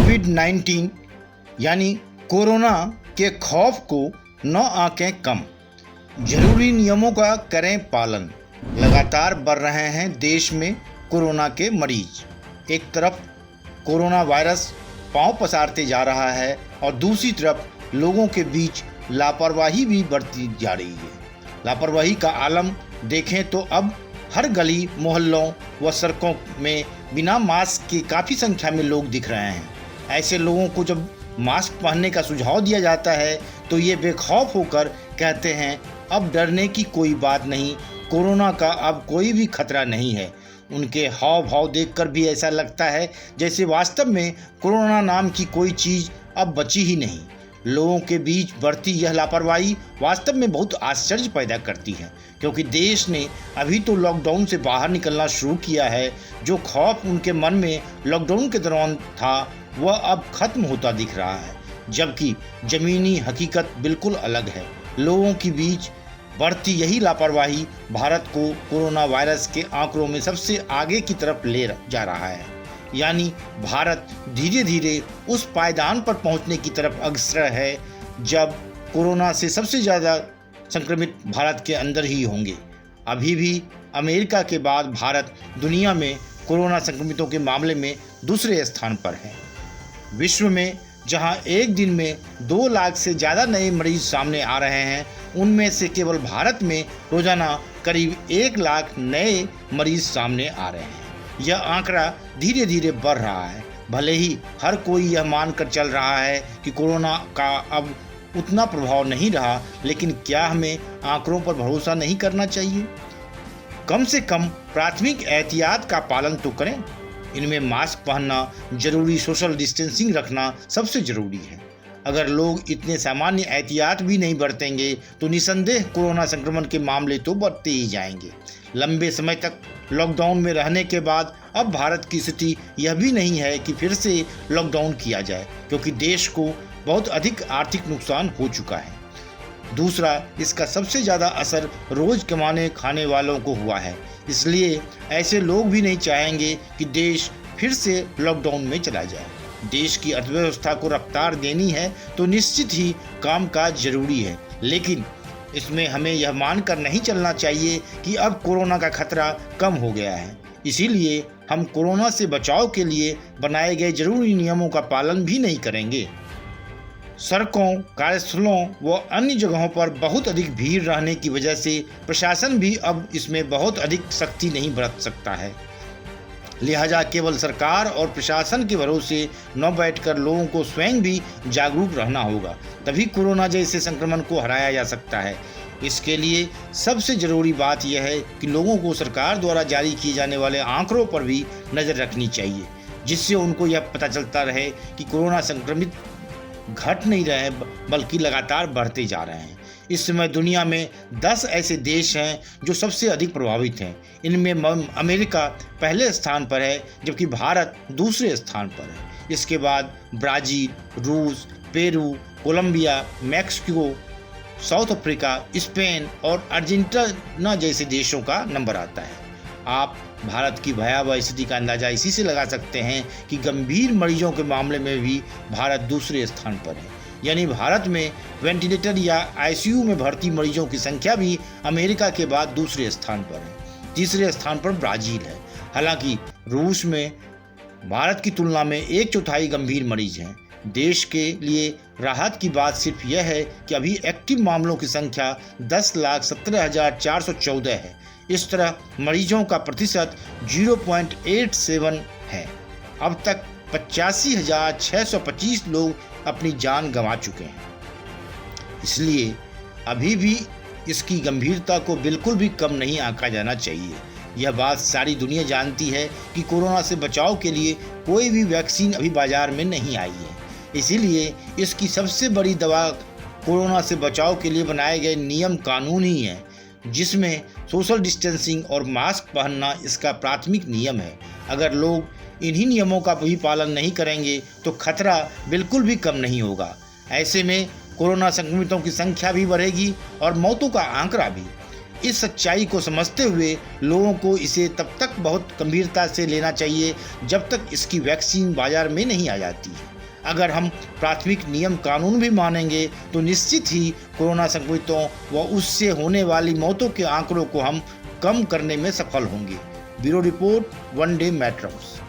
कोविड-19 यानी कोरोना के खौफ को न आंकें कम। जरूरी नियमों का करें पालन। लगातार बढ़ रहे हैं देश में कोरोना के मरीज। एक तरफ कोरोना वायरस पांव पसारते जा रहा है और दूसरी तरफ लोगों के बीच लापरवाही भी बढ़ती जा रही है। लापरवाही का आलम देखें तो अब हर गली मोहल्लों व सड़कों में बिना मास्क के काफ़ी संख्या में लोग दिख रहे हैं। ऐसे लोगों को जब मास्क पहनने का सुझाव दिया जाता है तो ये बेखौफ होकर कहते हैं अब डरने की कोई बात नहीं, कोरोना का अब कोई भी खतरा नहीं है। उनके हाव भाव देखकर भी ऐसा लगता है जैसे वास्तव में कोरोना नाम की कोई चीज़ अब बची ही नहीं। लोगों के बीच बढ़ती यह लापरवाही वास्तव में बहुत आश्चर्य पैदा करती है, क्योंकि देश ने अभी तो लॉकडाउन से बाहर निकलना शुरू किया है। जो खौफ उनके मन में लॉकडाउन के दौरान था वह अब खत्म होता दिख रहा है, जबकि ज़मीनी हकीकत बिल्कुल अलग है। लोगों के बीच बढ़ती यही लापरवाही भारत को कोरोना वायरस के आंकड़ों में सबसे आगे की तरफ ले जा रहा है। यानी भारत धीरे धीरे उस पायदान पर पहुंचने की तरफ अग्रसर है जब कोरोना से सबसे ज़्यादा संक्रमित भारत के अंदर ही होंगे। अभी भी अमेरिका के बाद भारत दुनिया में कोरोना संक्रमितों के मामले में दूसरे स्थान पर है। विश्व में जहां एक दिन में 2 लाख से ज़्यादा नए मरीज सामने आ रहे हैं, उनमें से केवल भारत में रोजाना करीब 1 लाख नए मरीज सामने आ रहे हैं। यह आंकड़ा धीरे धीरे बढ़ रहा है। भले ही हर कोई यह मानकर चल रहा है कि कोरोना का अब उतना प्रभाव नहीं रहा, लेकिन क्या हमें आंकड़ों पर भरोसा नहीं करना चाहिए? कम से कम प्राथमिक एहतियात का पालन तो करें। इनमें मास्क पहनना, जरूरी सोशल डिस्टेंसिंग रखना सबसे ज़रूरी है। अगर लोग इतने सामान्य एहतियात भी नहीं बरतेंगे तो निसंदेह कोरोना संक्रमण के मामले तो बढ़ते ही जाएंगे। लंबे समय तक लॉकडाउन में रहने के बाद अब भारत की स्थिति यह भी नहीं है कि फिर से लॉकडाउन किया जाए, क्योंकि देश को बहुत अधिक आर्थिक नुकसान हो चुका है। दूसरा, इसका सबसे ज़्यादा असर रोज़ कमाने खाने वालों को हुआ है। इसलिए ऐसे लोग भी नहीं चाहेंगे कि देश फिर से लॉकडाउन में चला जाए। देश की अर्थव्यवस्था को रफ्तार देनी है तो निश्चित ही कामकाज जरूरी है, लेकिन इसमें हमें यह मानकर नहीं चलना चाहिए कि अब कोरोना का खतरा कम हो गया है। इसीलिए हम कोरोना से बचाव के लिए बनाए गए जरूरी नियमों का पालन भी नहीं करेंगे। सड़कों, कार्यस्थलों व अन्य जगहों पर बहुत अधिक भीड़ रहने की वजह से प्रशासन भी अब इसमें बहुत अधिक सख्ती नहीं बरत सकता है। लिहाजा केवल सरकार और प्रशासन के भरोसे न बैठकर लोगों को स्वयं भी जागरूक रहना होगा, तभी कोरोना जैसे संक्रमण को हराया जा सकता है। इसके लिए सबसे ज़रूरी बात यह है कि लोगों को सरकार द्वारा जारी किए जाने वाले आंकड़ों पर भी नज़र रखनी चाहिए, जिससे उनको यह पता चलता रहे कि कोरोना संक्रमित घट नहीं रहे बल्कि लगातार बढ़ते जा रहे हैं। इस समय दुनिया में 10 ऐसे देश हैं जो सबसे अधिक प्रभावित हैं। इनमें अमेरिका पहले स्थान पर है, जबकि भारत दूसरे स्थान पर है। इसके बाद ब्राज़ील, रूस, Peru, Colombia, Mexico, South Africa, Spain और अर्जेंटीना जैसे देशों का नंबर आता है। आप भारत की भयावह स्थिति का अंदाज़ा इसी से लगा सकते हैं कि गंभीर मरीजों के मामले में भी भारत दूसरे स्थान पर है। यानी भारत में वेंटिलेटर या आईसीयू में भर्ती मरीजों की संख्या भी अमेरिका के बाद दूसरे स्थान पर है। तीसरे स्थान पर ब्राज़ील है। हालांकि रूस में भारत की तुलना में 1/4 गंभीर मरीज हैं। देश के लिए राहत की बात सिर्फ यह है कि अभी एक्टिव मामलों की संख्या 10,17,414 है। इस तरह मरीजों का प्रतिशत 0.87 है। अब तक 85,625 लोग अपनी जान गंवा चुके हैं। इसलिए अभी भी इसकी गंभीरता को बिल्कुल भी कम नहीं आंका जाना चाहिए। यह बात सारी दुनिया जानती है कि कोरोना से बचाव के लिए कोई भी वैक्सीन अभी बाजार में नहीं आई है। इसीलिए इसकी सबसे बड़ी दवा कोरोना से बचाव के लिए बनाए गए नियम कानून ही हैं, जिसमें सोशल डिस्टेंसिंग और मास्क पहनना इसका प्राथमिक नियम है। अगर लोग इन्हीं नियमों का भी पालन नहीं करेंगे तो खतरा बिल्कुल भी कम नहीं होगा। ऐसे में कोरोना संक्रमितों की संख्या भी बढ़ेगी और मौतों का आंकड़ा भी। इस सच्चाई को समझते हुए लोगों को इसे तब तक बहुत गंभीरता से लेना चाहिए जब तक इसकी वैक्सीन बाजार में नहीं आ जाती है। अगर हम प्राथमिक नियम कानून भी मानेंगे तो निश्चित ही कोरोना संक्रमितों व उससे होने वाली मौतों के आंकड़ों को हम कम करने में सफल होंगे। Bureau report, one day मैट्रस।